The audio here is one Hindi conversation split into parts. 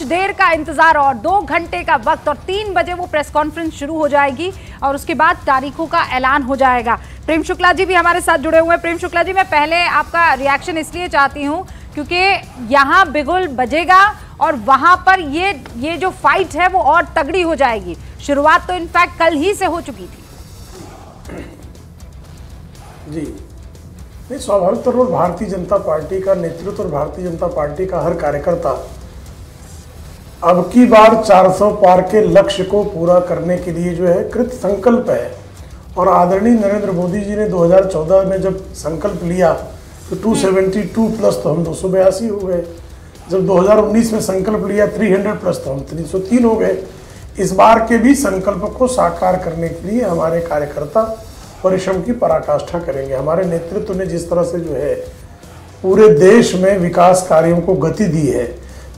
देर का इंतजार और 2 घंटे का वक्त और 3 बजे वो प्रेस कॉन्फ्रेंस शुरू हो जाएगी और उसके बाद तारीखों का ऐलान हो जाएगा। प्रेम शुक्ला जी भी हमारे साथ जुड़े हुए हैं। प्रेम शुक्ला जी, मैं पहले आपका रिएक्शन इसलिए चाहती हूँ क्योंकि यहाँ बिगुल बजेगा और वहां पर ये जो फाइट है वो और तगड़ी हो जाएगी। शुरुआत तो इनफैक्ट कल ही से हो चुकी थी। जी नहीं, स्वाभाविक तौर पर भारतीय जनता पार्टी का नेतृत्व और भारतीय जनता पार्टी का हर कार्यकर्ता अब की बार 400 पार के लक्ष्य को पूरा करने के लिए जो है कृत संकल्प है। और आदरणीय नरेंद्र मोदी जी ने 2014 में जब संकल्प लिया तो 272 प्लस तो हम 282 हो गए। जब 2019 में संकल्प लिया 300 प्लस तो हम 303 हो गए। इस बार के भी संकल्प को साकार करने के लिए हमारे कार्यकर्ता परिश्रम की पराकाष्ठा करेंगे। हमारे नेतृत्व ने जिस तरह से जो है पूरे देश में विकास कार्यों को गति दी है,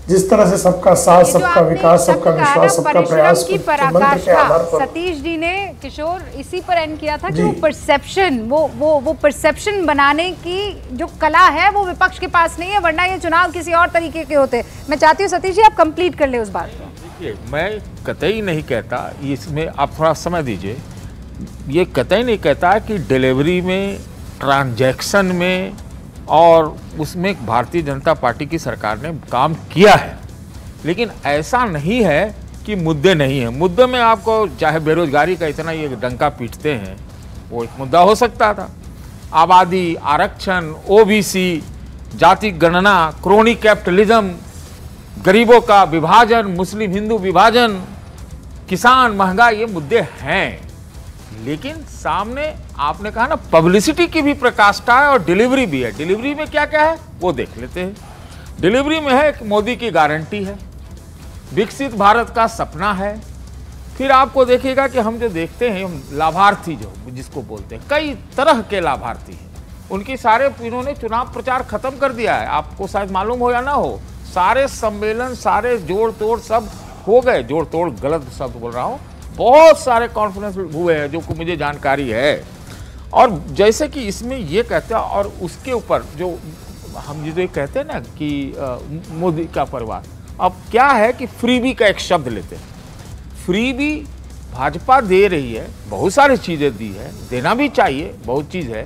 जिस तरह से सबका साथ, सबका विकास, सबका विश्वास, सबका प्रयास की पराकाष्ठा सतीश जी ने किशोर इसी पर एंड किया था कि वो परसेप्शन वो परसेप्शन बनाने की जो कला है वो विपक्ष के पास नहीं है, वरना ये चुनाव किसी और तरीके के होते। मैं चाहती हूँ सतीश जी आप कंप्लीट कर ले उस बात को। देखिए, मैं कतई नहीं कहता, इसमें आप थोड़ा समय दीजिए, ये कतई नहीं कहता कि डिलीवरी में, ट्रांजैक्शन में और उसमें भारतीय जनता पार्टी की सरकार ने काम किया है, लेकिन ऐसा नहीं है कि मुद्दे नहीं हैं। मुद्दे में आपको चाहे बेरोजगारी का इतना ये डंका पीटते हैं, वो एक मुद्दा हो सकता था। आबादी, आरक्षण, ओबीसी, जाति गणना, क्रोनी कैपिटलिज्म, गरीबों का विभाजन, मुस्लिम हिंदू विभाजन, किसान, महंगाई, ये मुद्दे हैं। लेकिन सामने आपने कहा ना पब्लिसिटी की भी प्रकाष्ठा है और डिलीवरी भी है। डिलीवरी में क्या क्या है वो देख लेते हैं। डिलीवरी में है, मोदी की गारंटी है, विकसित भारत का सपना है। फिर आपको देखिएगा कि हम जो देखते हैं लाभार्थी जो जिसको बोलते हैं, कई तरह के लाभार्थी हैं, उनकी सारे इन्होंने चुनाव प्रचार खत्म कर दिया है। आपको शायद मालूम हो या ना हो, सारे सम्मेलन, सारे जोड़ तोड़ सब हो गए। जोड़ तोड़ गलत शब्द बोल रहा हूँ, बहुत सारे कॉन्फ्रेंस हुए हैं जो मुझे जानकारी है। और जैसे कि इसमें ये कहते हैं, और उसके ऊपर जो हम जो कहते हैं ना कि मोदी का परिवार, अब क्या है कि फ्रीबी का एक शब्द लेते हैं। फ्रीबी भाजपा दे रही है, बहुत सारी चीज़ें दी है, देना भी चाहिए, बहुत चीज़ है।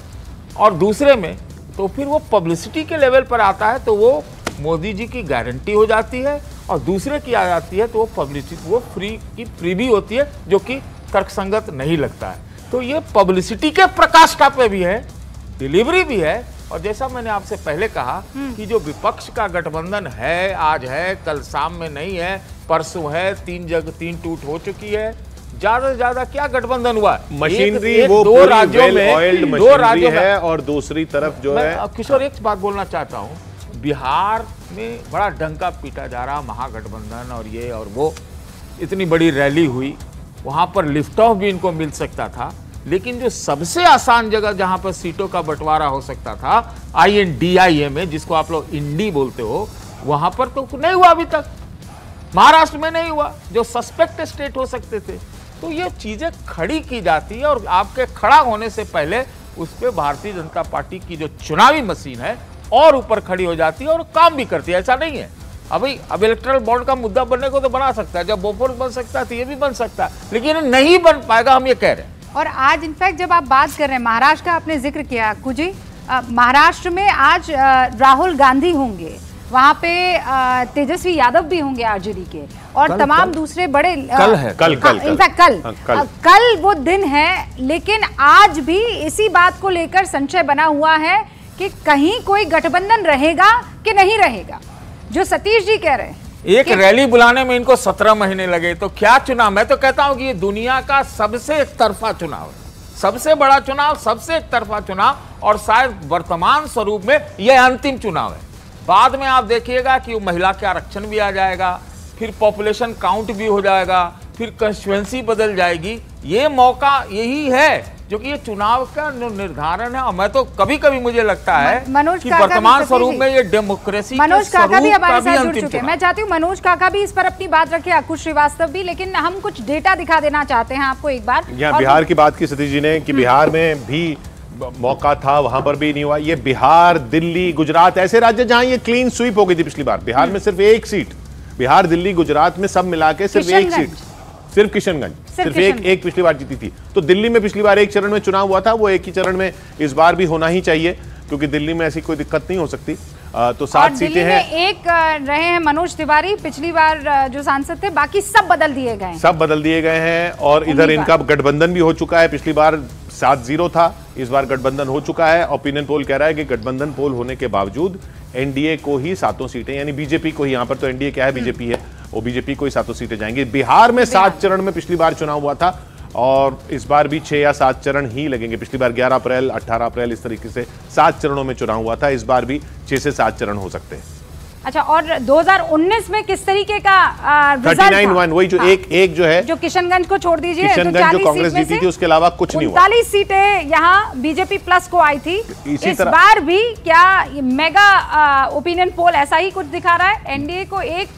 और दूसरे में तो फिर वो पब्लिसिटी के लेवल पर आता है तो वो मोदी जी की गारंटी हो जाती है, और दूसरे की आ जाती है तो वो पब्लिसिटी, वो फ्री भी होती है, जो कि तर्कसंगत नहीं लगता है। तो ये पब्लिसिटी के प्रकाष्ठा पे भी है, डिलीवरी भी है। और जैसा मैंने आपसे पहले कहा कि जो विपक्ष का गठबंधन है, आज है, कल शाम में नहीं है, परसों है, 3 टूट हो चुकी है। ज्यादा से ज्यादा क्या गठबंधन हुआ? मशीनरी वो दो राज्यों में, दो राज्यों है, और दूसरी तरफ जो है। किशोर एक बात बोलना चाहता हूँ, बिहार में बड़ा डंका पीटा जा रहा, महागठबंधन और ये और वो, इतनी बड़ी रैली हुई, वहाँ पर लिफ्ट ऑफ भी इनको मिल सकता था। लेकिन जो सबसे आसान जगह जहाँ पर सीटों का बंटवारा हो सकता था, INDIA में, जिसको आप लोग इंडी बोलते हो, वहाँ पर तो नहीं हुआ अभी तक। महाराष्ट्र में नहीं हुआ, जो सस्पेक्ट स्टेट हो सकते थे। तो ये चीज़ें खड़ी की जाती है और आपके खड़ा होने से पहले उस पर भारतीय जनता पार्टी की जो चुनावी मशीन है और ऊपर खड़ी हो जाती है और काम भी करती है। ऐसा नहीं है अभी, अब इलेक्टोरल बॉन्ड का मुद्दा बनने को तो बना सकता है, जब बोफोर्स बन सकता है तो ये भी बन सकता है, लेकिन नहीं बन पाएगा, हम ये कह रहे हैं। और आज इनफैक्ट जब आप बात कर रहे हैं, महाराष्ट्र का आपने जिक्र किया अक्कू जी, महाराष्ट्र में आज राहुल गांधी होंगे, वहाँ पे तेजस्वी यादव भी होंगे आरजेडी के, और तमाम दूसरे बड़े कल वो दिन है। लेकिन आज भी इसी बात को लेकर संशय बना हुआ है कि कहीं कोई गठबंधन रहेगा कि नहीं रहेगा, जो सतीश जी कह रहे हैं। एक रैली बुलाने में इनको 17 महीने लगे, तो क्या चुनाव? मैं तो कहता हूं कि ये दुनिया का सबसे एक तरफा चुनाव है, सबसे बड़ा चुनाव, सबसे एक तरफा चुनाव, और शायद वर्तमान स्वरूप में यह अंतिम चुनाव है। बाद में आप देखिएगा कि महिला के आरक्षण भी आ जाएगा, फिर पॉपुलेशन काउंट भी हो जाएगा, फिर कंस्टिट्यूएंसी बदल जाएगी। ये मौका यही है जो कि ये चुनाव का निर्धारण है। और मैं तो कभी कभी मुझे लगता है कि वर्तमान स्वरूप में ये डेमोक्रेसी मनोज काका भी हमारे साथ जुड़ चुके हैं। मैं चाहती हूँ मनोज काका भी इस पर अपनी बात रखे, अक्कू श्रीवास्तव भी, लेकिन हम कुछ डेटा दिखा देना चाहते हैं आपको एक बार। यहाँ बिहार की बात की सतीश जी ने कि बिहार में भी मौका था, वहां पर भी नहीं हुआ। ये बिहार, दिल्ली, गुजरात ऐसे राज्य जहां ये क्लीन स्वीप हो गई थी पिछली बार, बिहार में सिर्फ एक सीट बिहार, दिल्ली, गुजरात में सब मिला के सिर्फ एक सीट, सिर्फ किशनगंज सिर्फ एक पिछली बार जीती थी। तो दिल्ली में पिछली बार एक चरण में चुनाव हुआ था, वो एक ही चरण में इस बार भी होना ही चाहिए, क्योंकि दिल्ली में ऐसी कोई दिक्कत नहीं हो सकती। तो 7 सीटें हैं। एक रहे हैं मनोज तिवारी, पिछली बार जो सांसद थे, बाकी सब बदल दिए गए हैं, सब बदल दिए गए हैं। और इधर इनका गठबंधन भी हो चुका है, पिछली बार 7-0 था, इस बार गठबंधन हो चुका है। ओपिनियन पोल कह रहा है कि गठबंधन पोल होने के बावजूद एनडीए को ही 7 सीटें, यानी बीजेपी को ही, यहां पर तो एनडीए क्या है, बीजेपी है, वो बीजेपी को ही 7 सीटें जाएंगी। बिहार में 7 चरण में पिछली बार चुनाव हुआ था, और इस बार भी 6 या 7 चरण ही लगेंगे। पिछली बार 11 अप्रैल, 18 अप्रैल, इस तरीके से 7 चरणों में चुनाव हुआ था। इस बार भी 6 से 7 चरण हो सकते हैं। अच्छा, और 2019 में किस तरीके का रिजल्ट 39-1, वही जो एक जो है, जो किशनगंज को छोड़ दीजिए, किशनगंज जो कांग्रेस जीती थी, उसके अलावा कुछ नहीं हुआ। 39 सीटें यहाँ बीजेपी प्लस को आई थी। इस बार भी क्या मेगा ओपिनियन पोल ऐसा ही कुछ दिखा रहा है? एनडीए को एक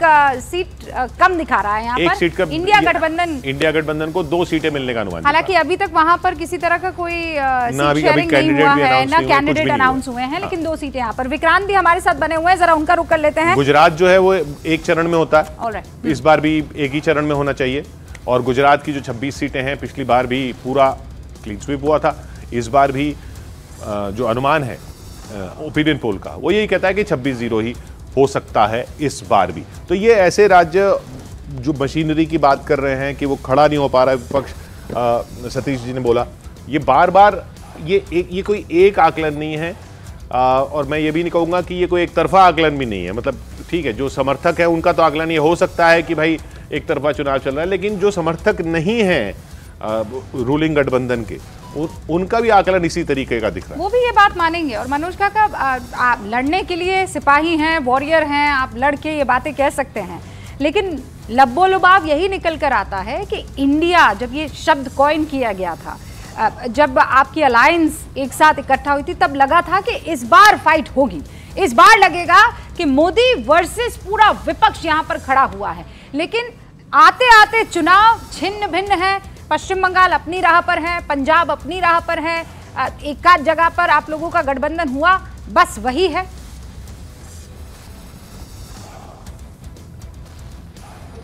सीट कम दिखा रहा है यहाँ पर, इंडिया गठबंधन को 2 सीटें मिलने का अनुमान। हालांकि अभी तक वहां पर किसी तरह का कोई शेयरिंग नहीं हुआ है, ना कैंडिडेट अनाउंस हुए हैं, लेकिन 2 सीटें यहाँ पर। विक्रांत भी हमारे साथ बने हुए हैं, जरा उनका रुख कर लेते हैं। गुजरात जो है वो एक चरण में होता है, इस बार भी एक ही चरण में होना चाहिए। और गुजरात की जो 26 सीटें हैं, पिछली बार भी पूरा क्लीन स्वीप हुआ था। इस बार भी जो अनुमान है ओपिनियन पोल का, वो यही कहता है कि 26-0 ही हो सकता है इस बार भी। तो ये ऐसे राज्य जो मशीनरी की बात कर रहे हैं कि वो खड़ा नहीं हो पा रहा है, विपक्ष, सतीश जी ने बोला, ये बार बार ये कोई एक आकलन नहीं है। और मैं ये भी नहीं कहूँगा कि ये कोई एक तरफा आकलन भी नहीं है। मतलब ठीक है, जो समर्थक है उनका तो आकलन ये हो सकता है कि भाई एक तरफा चुनाव चल रहा है, लेकिन जो समर्थक नहीं है रूलिंग गठबंधन के, उनका भी आकलन इसी तरीके का दिख रहा है। वो भी ये बात मानेंगे। और मनोज काका, आप लड़ने के लिए सिपाही हैं, वॉरियर हैं, आप लड़ के ये बातें कह सकते हैं, लेकिन लब्बो लुबाव यही निकल कर आता है कि इंडिया, जब ये शब्द कॉइन किया गया था, जब आपकी अलायंस एक साथ इकट्ठा हुई थी, तब लगा था कि इस बार फाइट होगी, इस बार लगेगा कि मोदी वर्सेस पूरा विपक्ष यहां पर खड़ा हुआ है। लेकिन आते आते चुनाव छिन्न भिन्न है। पश्चिम बंगाल अपनी राह पर है, पंजाब अपनी राह पर है, एक आध जगह पर आप लोगों का गठबंधन हुआ, बस वही है।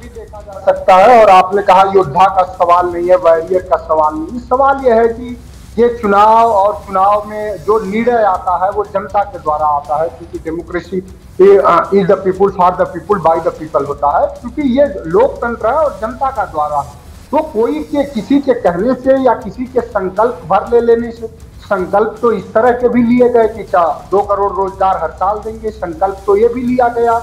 देखा जा सकता है। और आपने कहा योद्धा का सवाल नहीं है, वॉरियर का सवाल नहीं। सवाल यह है कि ये चुनाव, और चुनाव में जो निर्णय आता है वो जनता के द्वारा आता है, क्योंकि democracy is the people for the people by the people होता है, क्योंकि ये लोकतंत्र है और जनता का द्वारा। तो कोई के किसी के कहने से या किसी के संकल्प भर ले लेने से, संकल्प तो इस तरह के भी लिए गए कि 2 करोड़ रोजगार हर साल देंगे, संकल्प तो ये भी लिया गया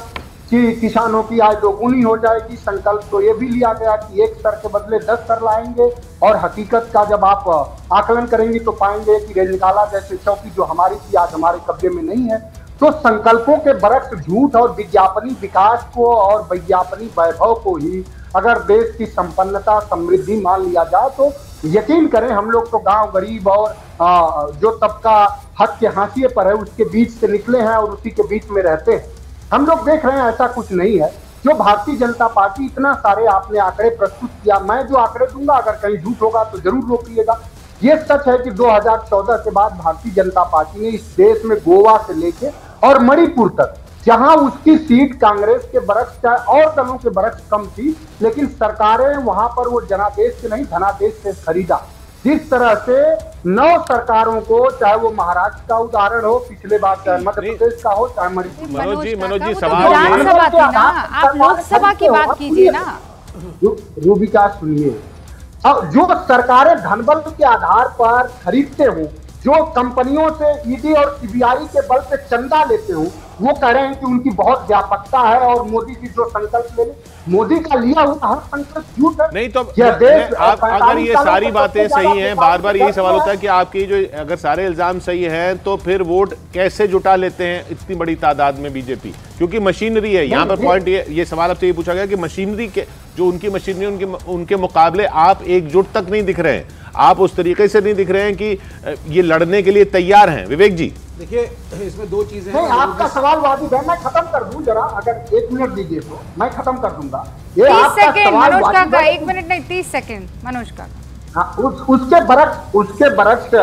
कि किसानों की आय दोगुनी हो जाएगी, संकल्प तो ये भी लिया गया कि 1 सर के बदले 10 सर लाएंगे। और हकीकत का जब आप आकलन करेंगे तो पाएंगे कि रेजिकाला जैसे चौकी जो हमारी थी आज हमारे कब्जे में नहीं है। तो संकल्पों के बरक्स झूठ और विज्ञापनी विकास को और विज्ञापनी वैभव को ही अगर देश की संपन्नता समृद्धि मान लिया जाए, तो यकीन करें हम लोग तो गांव गरीब और जो तबका हक के हाशिए पर है उसके बीच से निकले हैं और उसी के बीच में रहते हैं। हम लोग देख रहे हैं ऐसा कुछ नहीं है। जो भारतीय जनता पार्टी, इतना सारे आपने आंकड़े प्रस्तुत किया, मैं जो आंकड़े दूंगा अगर कहीं झूठ होगा तो जरूर रोकिएगा। ये सच है कि 2014 के बाद भारतीय जनता पार्टी ने इस देश में गोवा से लेके और मणिपुर तक, जहां उसकी सीट कांग्रेस के बरक्स चाहे और दलों के बरक्स कम थी, लेकिन सरकारें वहां पर वो जनादेश से नहीं धनादेश से खरीदा। जिस तरह से 9 सरकारों को, चाहे वो महाराष्ट्र का उदाहरण हो, पिछले बार चाहे मध्य प्रदेश का हो, चाहे मणिपुर। मनोज जी सवाल आप लोकसभा की बात कीजिए ना। रूबिका सुनिए, अब जो सरकारें धनबल के आधार पर खरीदते हो, जो कंपनियों से ईडी और सीबीआई के बल पे चंदा लेते हो, वो कह रहे हैं कि उनकी बहुत व्यापकता है और मोदी जी जो संकल्प ले, मोदी का लिया हुआ हर संकल्प झूठ है। नहीं तो आप अगर ये सारी बातें सही हैं, बार बार यही सवाल होता है कि आपकी जो अगर सारे इल्जाम सही हैं तो फिर वोट कैसे जुटा लेते हैं इतनी बड़ी तादाद में बीजेपी? क्योंकि मशीनरी है यहाँ पर। पॉइंट ये सवाल आपसे ये पूछा गया कि मशीनरी के जो उनकी मशीनरी उनके मुकाबले आप एकजुट तक नहीं दिख रहे हैं, आप उस तरीके से नहीं दिख रहे हैं कि ये लड़ने के लिए तैयार हैं। विवेक जी देखिए, इसमें 2 चीजें हैं। आपका सवाल वाजिब है, मैं खत्म कर दूं जरा, अगर 1 मिनट दीजिए तो मैं खत्म कर दूंगा। ये 30 सेकंड मनोज काका, 1 मिनट नहीं 30 सेकंड मनोज काका। उसके बरक्स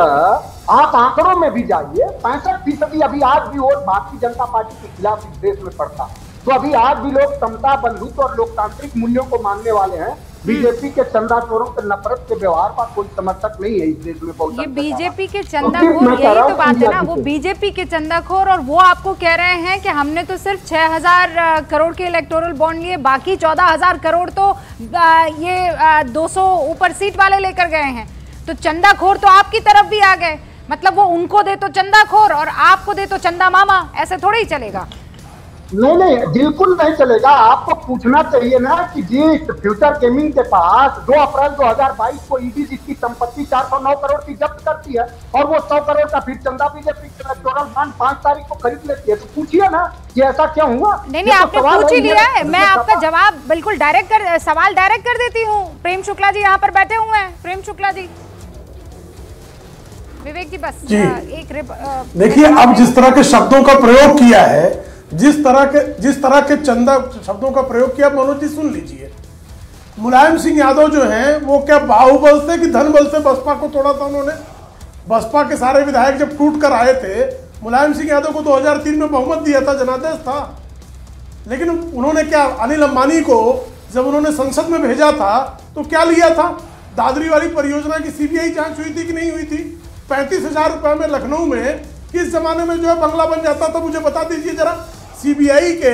आप आंकड़ों में भी जाइए, 65% अभी आज भी वोट भारतीय जनता पार्टी के खिलाफ इस देश में पड़ता है। तो अभी आज भी लोग समता, बंधुत्व और लोकतांत्रिक मूल्यों को मानने वाले हैं। बीजेपी के चंदाखोरों के नफरत के व्यवहार का कोई समर्थक नहीं है इस देश में। ये बीजेपी के चंदाखोर, यही तो बात है ना, वो बीजेपी के चंदाखोर, और वो आपको कह रहे हैं कि हमने तो सिर्फ 6000 करोड़ के इलेक्टोरल बॉन्ड लिए, बाकी 14000 करोड़ तो ये 200 ऊपर सीट वाले लेकर गए हैं। तो चंदाखोर तो आपकी तरफ भी आ गए, मतलब वो उनको दे तो चंदाखोर और आपको दे तो चंदा मामा, ऐसे थोड़ी ही चलेगा। नहीं, बिल्कुल नहीं चलेगा। आपको पूछना चाहिए ना कि जिस फ्यूचर गेमिंग के पास 2 अप्रैल 2022 को ईडी जिसकी संपत्ति 409 करोड़ की जब्त करती है और वो 100 करोड़ का फिर चंदा बीजेपी के इलेक्टोरल फंड 5 तारीख को खरीद लेती है, तो पूछिए ना कि ऐसा क्यों हुआ। नहीं, आपने पूछ ही लिया है, मैं आपका जवाब बिल्कुल सवाल डायरेक्ट कर देती हूँ। प्रेम शुक्ला जी यहाँ पर बैठे हुए हैं। प्रेम शुक्ला जी, विवेक जी बस एक देखिए, अब जिस तरह के शब्दों का प्रयोग किया है, जिस तरह के चंदा शब्दों का प्रयोग किया, मनोज जी सुन लीजिए। मुलायम सिंह यादव जो हैं वो क्या बाहुबल से कि धन बल से बसपा को तोड़ा था उन्होंने? बसपा के सारे विधायक जब टूट कर आए थे, मुलायम सिंह यादव को 2003 में बहुमत दिया था, जनादेश था। लेकिन उन्होंने क्या, अनिल अंबानी को जब उन्होंने संसद में भेजा था तो क्या लिया था? दादरी वाली परियोजना की सीबीआई जांच हुई थी कि नहीं हुई थी? 35,000 रुपए में लखनऊ में किस जमाने में जो है बंगला बन जाता था, मुझे बता दीजिए जरा। सीबीआई के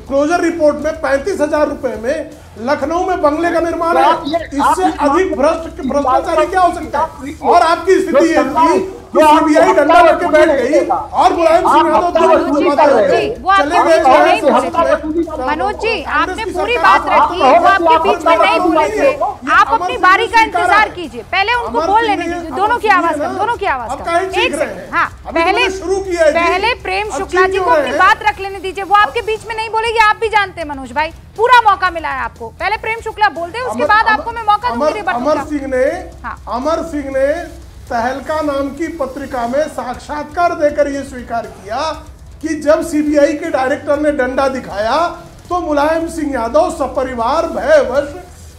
क्लोजर रिपोर्ट में 35,000 रुपए में लखनऊ में बंगले का निर्माण है। इससे अधिक भ्रष्टाचारी क्या हो सकता है? और आपकी स्थिति ये थी कि सीबीआई डंडा लेके बैठ गई और मुलायम सिंह यादव मनोज जी, आपने पूरी बात रखी, वो आपके बीच में नहीं बोले थे। आप अपनी बारी का इंतजार कीजिए, पहले उनको बोल लेने दीजिए। दोनों की आवाज का एक सेकंड। हाँ, पहले प्रेम शुक्ला जी को अपनी बात रख लेने दीजिए, वो आपके बीच में नहीं बोलेगी। आप भी जानते हैं मनोज भाई, पूरा मौका मिला है आपको। पहले प्रेम शुक्ला बोल दे, उसके बाद आपको मैं मौका दूंगी। अमर सिंह ने तहलका नाम की पत्रिका में साक्षात्कार देकर यह स्वीकार किया कि जब सीबीआई के डायरेक्टर ने डंडा दिखाया तो मुलायम सिंह यादव सपरिवार भयवश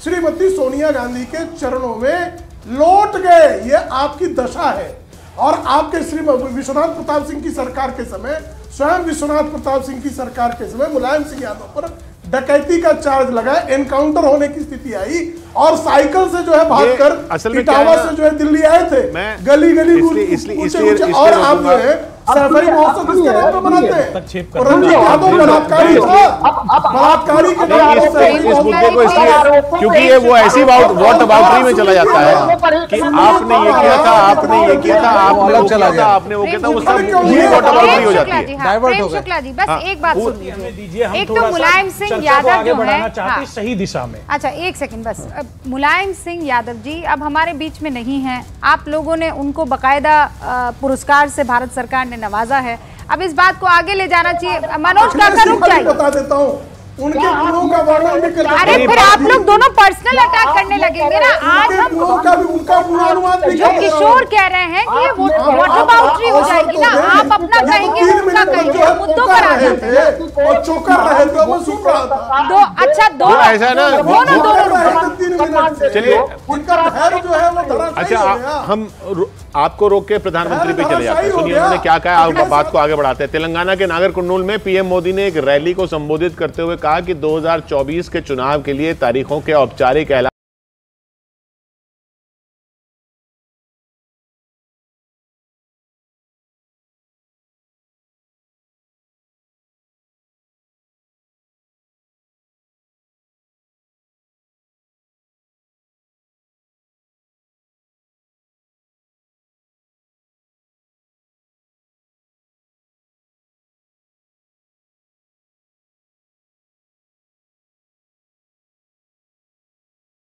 श्रीमती सोनिया गांधी के चरणों में लौट गए। ये आपकी दशा है। और आपके श्री विश्वनाथ प्रताप सिंह की सरकार के समय, स्वयं विश्वनाथ प्रताप सिंह की सरकार के समय मुलायम सिंह यादव पर डकैती का चार्ज लगा, एनकाउंटर होने की स्थिति आई और साइकिल से जो है भागकर इटावा से जो है दिल्ली आए थे, गली गली और आप जो है सफाई महोत्सव किसके नाम पे मनाते हैं? रंजीत यादव बलात्कारी इस मुद्दे को इसलिए क्योंकि ये वो ऐसी वॉट अबाउटरी में चला जाता है कि आपने ये किया था, आपने ये किया था, आपने वो किया था, आपने वो किया था, वो सब पूरी वॉट अबाउटरी हो जाती है। प्रेम शुक्ला जी बस एक बात सुन लीजिए। एक तो मुलायम सिंह यादव जो है सही दिशा में, अच्छा एक सेकंड बस, मुलायम सिंह यादव जी अब हमारे बीच में नहीं है। आप लोगों ने उनको बकायदा पुरस्कार से भारत सरकार ने नवाजा है। अब इस बात को आगे ले जाना चाहिए। मनोज काका रुक जाइए, बता देता हूँ उनके गुणों का वर्णन भी कर। अरे फिर आप लोग दोनों पर्सनल अटैक करने लगेंगे ना। आज हम उनका पूर्वानुमान जो किशोर कह रहे हैं कि ये वॉट अबाउटरी हो जाएगी ना, आप अपना कहेंगे उनका कहेंगे, मुद्दों पर आ जाते हैं। और चौका रहे थे, मैं सुन रहा था। दो अच्छा दोनों ऐसा है ना, दोनों चलिए उनका धैर्य जो है वो धराशायी अच्छा हो गया। हम आपको रोक के प्रधानमंत्री पे चले जाते हैं। सुनिए उन्होंने क्या कहा, आप बात को आगे बढ़ाते हैं। तेलंगाना के नागरकुर्नूल में पीएम मोदी ने एक रैली को संबोधित करते हुए कहा कि 2024 के चुनाव के लिए तारीखों के औपचारिक ऐलान